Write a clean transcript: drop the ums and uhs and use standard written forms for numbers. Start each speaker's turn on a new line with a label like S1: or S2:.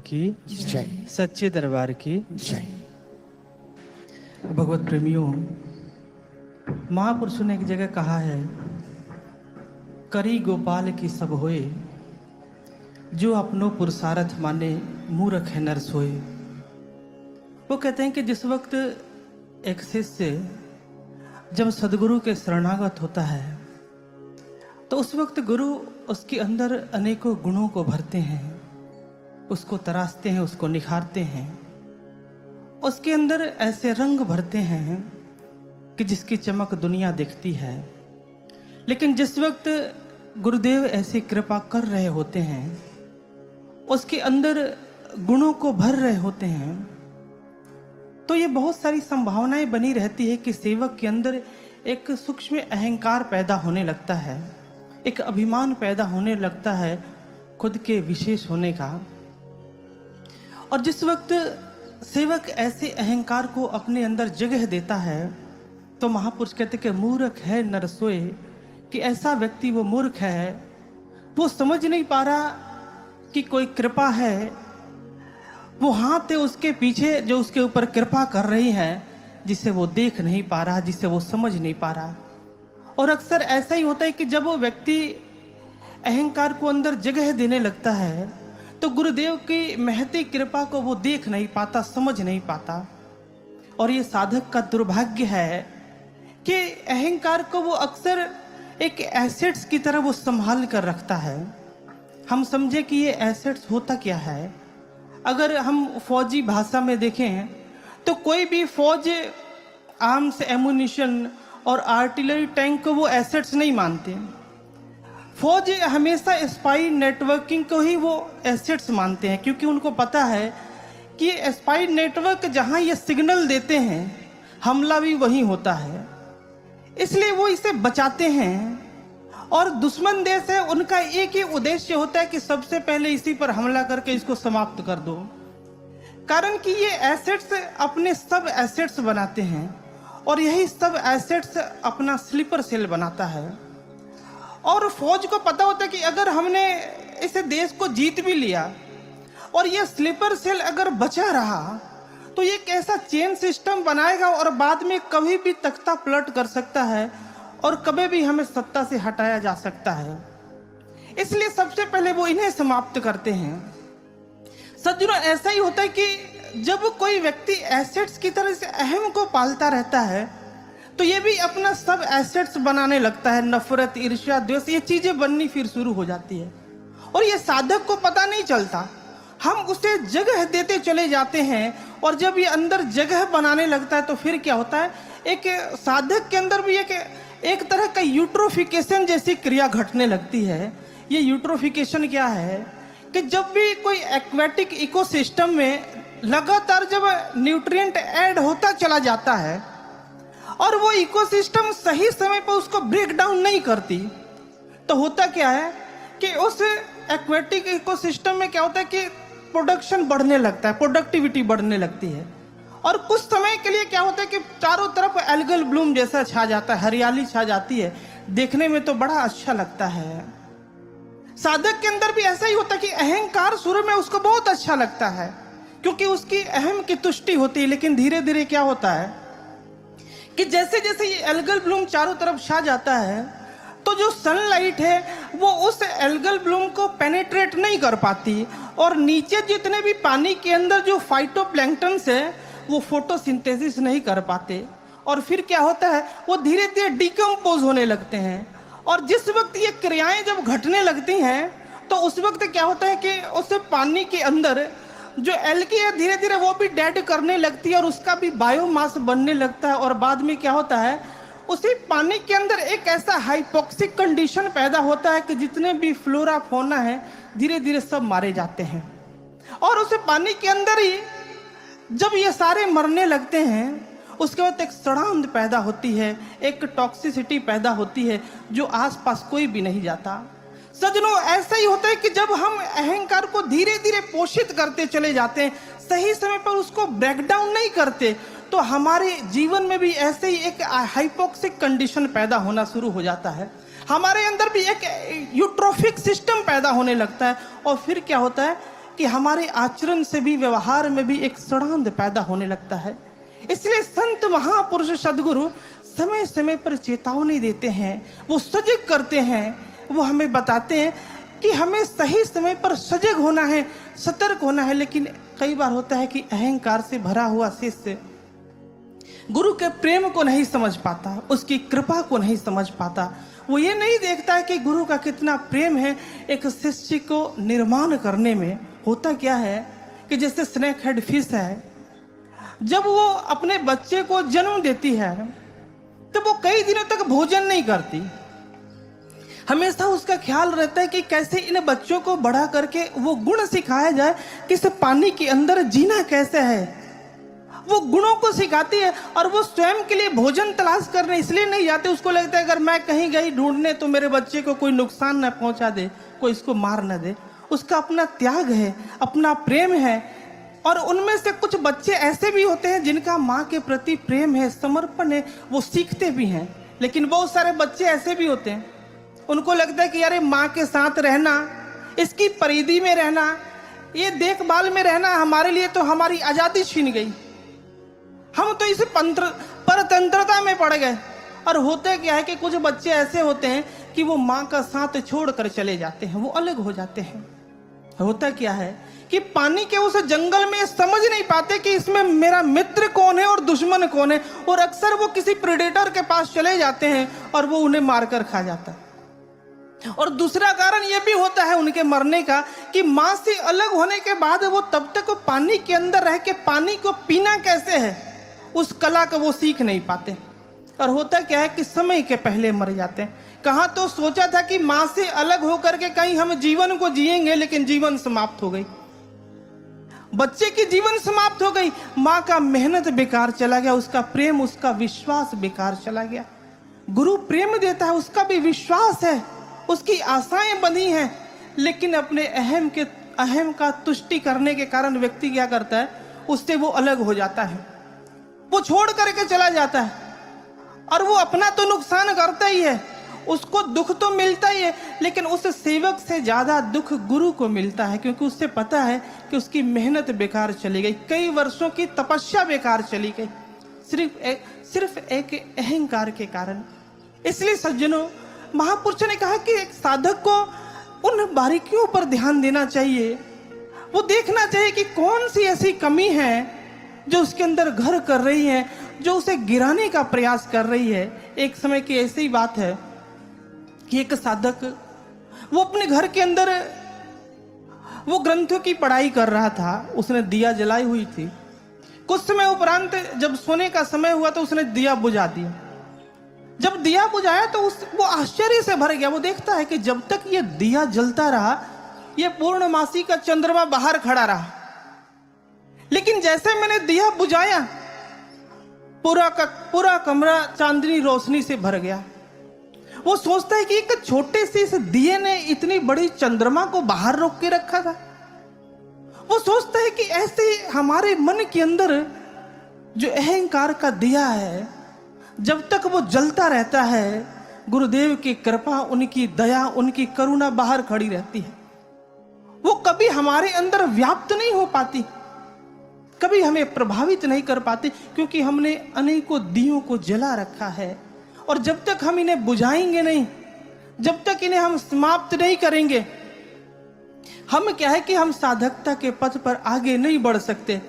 S1: की
S2: जय।
S1: सच्चे दरबार की
S2: जय।
S1: भगवत प्रेमियों, महापुरुषों ने एक जगह कहा है, करी गोपाल की सब होए, जो अपनों पुरुषार्थ माने मूर्ख है नर सोए। वो कहते हैं कि जिस वक्त एक शिष्य जब सदगुरु के शरणागत होता है तो उस वक्त गुरु उसके अंदर अनेकों गुणों को भरते हैं, उसको तराशते हैं, उसको निखारते हैं, उसके अंदर ऐसे रंग भरते हैं कि जिसकी चमक दुनिया देखती है। लेकिन जिस वक्त गुरुदेव ऐसी कृपा कर रहे होते हैं, उसके अंदर गुणों को भर रहे होते हैं, तो ये बहुत सारी संभावनाएं बनी रहती है कि सेवक के अंदर एक सूक्ष्म अहंकार पैदा होने लगता है, एक अभिमान पैदा होने लगता है खुद के विशेष होने का। और जिस वक्त सेवक ऐसे अहंकार को अपने अंदर जगह देता है तो महापुरुष कहते कि मूर्ख है नर सोए, कि ऐसा व्यक्ति वो मूर्ख है, वो समझ नहीं पा रहा कि कोई कृपा है, वो हाथ है उसके पीछे जो उसके ऊपर कृपा कर रही है, जिसे वो देख नहीं पा रहा, जिसे वो समझ नहीं पा रहा। और अक्सर ऐसा ही होता है कि जब वो व्यक्ति अहंकार को अंदर जगह देने लगता है तो गुरुदेव की महती कृपा को वो देख नहीं पाता, समझ नहीं पाता। और ये साधक का दुर्भाग्य है कि अहंकार को वो अक्सर एक एसेट्स की तरह वो संभाल कर रखता है। हम समझे कि ये एसेट्स होता क्या है। अगर हम फौजी भाषा में देखें तो कोई भी फौज आर्म्स, एमुनिशन और आर्टिलरी टैंक को वो एसेट्स नहीं मानते। फौज हमेशा स्पाई नेटवर्किंग को ही वो एसेट्स मानते हैं, क्योंकि उनको पता है कि स्पाई नेटवर्क जहां ये सिग्नल देते हैं हमला भी वहीं होता है, इसलिए वो इसे बचाते हैं। और दुश्मन देश है, उनका एक ही उद्देश्य होता है कि सबसे पहले इसी पर हमला करके इसको समाप्त कर दो। कारण कि ये एसेट्स अपने सब एसेट्स बनाते हैं और यही सब एसेट्स अपना स्लीपर सेल बनाता है। और फौज को पता होता है कि अगर हमने इस देश को जीत भी लिया और ये स्लीपर सेल अगर बचा रहा तो ये कैसा चेन सिस्टम बनाएगा और बाद में कभी भी तख्ता पलट कर सकता है और कभी भी हमें सत्ता से हटाया जा सकता है। इसलिए सबसे पहले वो इन्हें समाप्त करते हैं। सज्जनों, ऐसा ही होता है कि जब कोई व्यक्ति एसेट्स की तरह से अहम को पालता रहता है तो ये भी अपना सब एसेट्स बनाने लगता है। नफरत, ईर्ष्या, द्वेष, ये चीजें बननी फिर शुरू हो जाती है और ये साधक को पता नहीं चलता। हम उसे जगह देते चले जाते हैं और जब ये अंदर जगह बनाने लगता है तो फिर क्या होता है, एक साधक के अंदर भी एक तरह का यूट्रोफिकेशन जैसी क्रिया घटने लगती है। ये यूट्रोफिकेशन क्या है कि जब भी कोई एक्वेटिक इकोसिस्टम में लगातार जब न्यूट्रिएंट ऐड होता चला जाता है और वो इकोसिस्टम सही समय पर उसको ब्रेक डाउन नहीं करती, तो होता क्या है कि उस एक्वेटिक इकोसिस्टम में क्या होता है कि प्रोडक्शन बढ़ने लगता है, प्रोडक्टिविटी बढ़ने लगती है। और कुछ समय के लिए क्या होता है कि चारों तरफ एल्गल ब्लूम जैसा छा जाता है, हरियाली छा जाती है, देखने में तो बड़ा अच्छा लगता है। साधक के अंदर भी ऐसा ही होता है कि अहंकार शुरू में उसको बहुत अच्छा लगता है क्योंकि उसकी अहम की तुष्टि होती है, लेकिन धीरे धीरे क्या होता है कि जैसे जैसे ये एल्गल ब्लूम चारों तरफ छा जाता है तो जो सनलाइट है वो उस एल्गल ब्लूम को पेनिट्रेट नहीं कर पाती और नीचे जितने भी पानी के अंदर जो फाइटोप्लैंक्टन्स है वो फोटोसिंथेसिस नहीं कर पाते और फिर क्या होता है, वो धीरे धीरे डिकम्पोज होने लगते हैं। और जिस वक्त ये क्रियाएं जब घटने लगती हैं तो उस वक्त क्या होता है कि उस पानी के अंदर जो एल्गी है धीरे धीरे वो भी डेड करने लगती है और उसका भी बायोमास बनने लगता है। और बाद में क्या होता है, उसी पानी के अंदर एक ऐसा हाइपोक्सिक कंडीशन पैदा होता है कि जितने भी फ्लोरा फौना है धीरे धीरे सब मारे जाते हैं। और उस पानी के अंदर ही जब ये सारे मरने लगते हैं उसके बाद एक सड़ांध पैदा होती है, एक टॉक्सिसिटी पैदा होती है जो आसपास कोई भी नहीं जाता। सज्जनों, ऐसा ही होता है कि जब हम अहंकार को धीरे धीरे पोषित करते चले जाते हैं, सही समय पर उसको ब्रेक डाउन नहीं करते, तो हमारे जीवन में भी ऐसे ही एक हाइपोक्सिक कंडीशन पैदा होना शुरू हो जाता है। हमारे अंदर भी एक यूट्रोफिक सिस्टम पैदा होने लगता है और फिर क्या होता है कि हमारे आचरण से भी, व्यवहार में भी एक सड़ांध पैदा होने लगता है। इसलिए संत महापुरुष सद्गुरु समय समय पर चेतावनी देते हैं, वो सजग करते हैं, वो हमें बताते हैं कि हमें सही समय पर सजग होना है, सतर्क होना है। लेकिन कई बार होता है कि अहंकार से भरा हुआ शिष्य गुरु के प्रेम को नहीं समझ पाता, उसकी कृपा को नहीं समझ पाता। वो ये नहीं देखता है कि गुरु का कितना प्रेम है एक शिष्य को निर्माण करने में। होता क्या है कि जैसे स्नेक हेड फिश है, जब वो अपने बच्चे को जन्म देती है तो वो कई दिनों तक भोजन नहीं करती। हमेशा उसका ख्याल रहता है कि कैसे इन बच्चों को बड़ा करके वो गुण सिखाया जाए कि इस पानी के अंदर जीना कैसे है। वो गुणों को सिखाती है और वो स्वयं के लिए भोजन तलाश करने इसलिए नहीं जाते। उसको लगता है अगर मैं कहीं गई ढूंढने तो मेरे बच्चे को कोई नुकसान न पहुंचा दे, कोई इसको मार न दे। उसका अपना त्याग है, अपना प्रेम है। और उनमें से कुछ बच्चे ऐसे भी होते हैं जिनका माँ के प्रति प्रेम है, समर्पण है, वो सीखते भी हैं। लेकिन बहुत सारे बच्चे ऐसे भी होते हैं, उनको लगता है कि यार माँ के साथ रहना, इसकी परिधि में रहना, ये देखभाल में रहना हमारे लिए तो हमारी आज़ादी छीन गई, हम तो इस परतंत्रता में पड़ गए। और होते क्या है कि कुछ बच्चे ऐसे होते हैं कि वो माँ का साथ छोड़कर चले जाते हैं, वो अलग हो जाते हैं। होता क्या है कि पानी के उस जंगल में समझ नहीं पाते कि इसमें मेरा मित्र कौन है और दुश्मन कौन है, और अक्सर वो किसी प्रेडेटर के पास चले जाते हैं और वो उन्हें मारकर खा जाता है। और दूसरा कारण ये भी होता है उनके मरने का कि माँ से अलग होने के बाद वो तब तक पानी के अंदर रह के पानी को पीना कैसे है, उस कला को वो सीख नहीं पाते। और होता क्या है कि समय के पहले मर जाते हैं। कहाँ तो सोचा था कि माँ से अलग होकर के कहीं हम जीवन को जिएंगे, लेकिन जीवन समाप्त हो गई, बच्चे की जीवन समाप्त हो गई। माँ का मेहनत बेकार चला गया, उसका प्रेम, उसका विश्वास बेकार चला गया। गुरु प्रेम देता है, उसका भी विश्वास है, उसकी आशाएं बंधी हैं, लेकिन अपने अहम का तुष्टि करने के कारण व्यक्ति क्या करता है, उससे वो अलग हो जाता है, वो छोड़ करके चला जाता है। और वो अपना तो नुकसान करता ही है, उसको दुख तो मिलता ही है, लेकिन उस सेवक से ज्यादा दुख गुरु को मिलता है, क्योंकि उससे पता है कि उसकी मेहनत बेकार चली गई, कई वर्षों की तपस्या बेकार चली गई, सिर्फ एक अहंकार के कारण। इसलिए सज्जनों, महापुरुषों ने कहा कि एक साधक को उन बारीकियों पर ध्यान देना चाहिए। वो देखना चाहिए कि कौन सी ऐसी कमी है जो उसके अंदर घर कर रही है, जो उसे गिराने का प्रयास कर रही है। एक समय की ऐसी ही बात है कि एक साधक वो अपने घर के अंदर वो ग्रंथों की पढ़ाई कर रहा था, उसने दिया जलाई हुई थी। कुछ समय उपरांत जब सोने का समय हुआ तो उसने दिया बुझा दिया। जब दिया बुझाया तो वो आश्चर्य से भर गया। वो देखता है कि जब तक ये दिया जलता रहा, ये पूर्णमासी का चंद्रमा बाहर खड़ा रहा, लेकिन जैसे मैंने दिया बुझाया, पूरा कमरा चांदनी रोशनी से भर गया। वो सोचता है कि एक छोटे से इस दिए ने इतनी बड़ी चंद्रमा को बाहर रोक के रखा था। वो सोचता है कि ऐसे हमारे मन के अंदर जो अहंकार का दिया है, जब तक वो जलता रहता है, गुरुदेव की कृपा, उनकी दया, उनकी करुणा बाहर खड़ी रहती है। वो कभी हमारे अंदर व्याप्त नहीं हो पाती, कभी हमें प्रभावित नहीं कर पाती, क्योंकि हमने अनेकों दियों को जला रखा है। और जब तक हम इन्हें बुझाएंगे नहीं, जब तक इन्हें हम समाप्त नहीं करेंगे, हम क्या है कि हम साधकता के पथ पर आगे नहीं बढ़ सकते।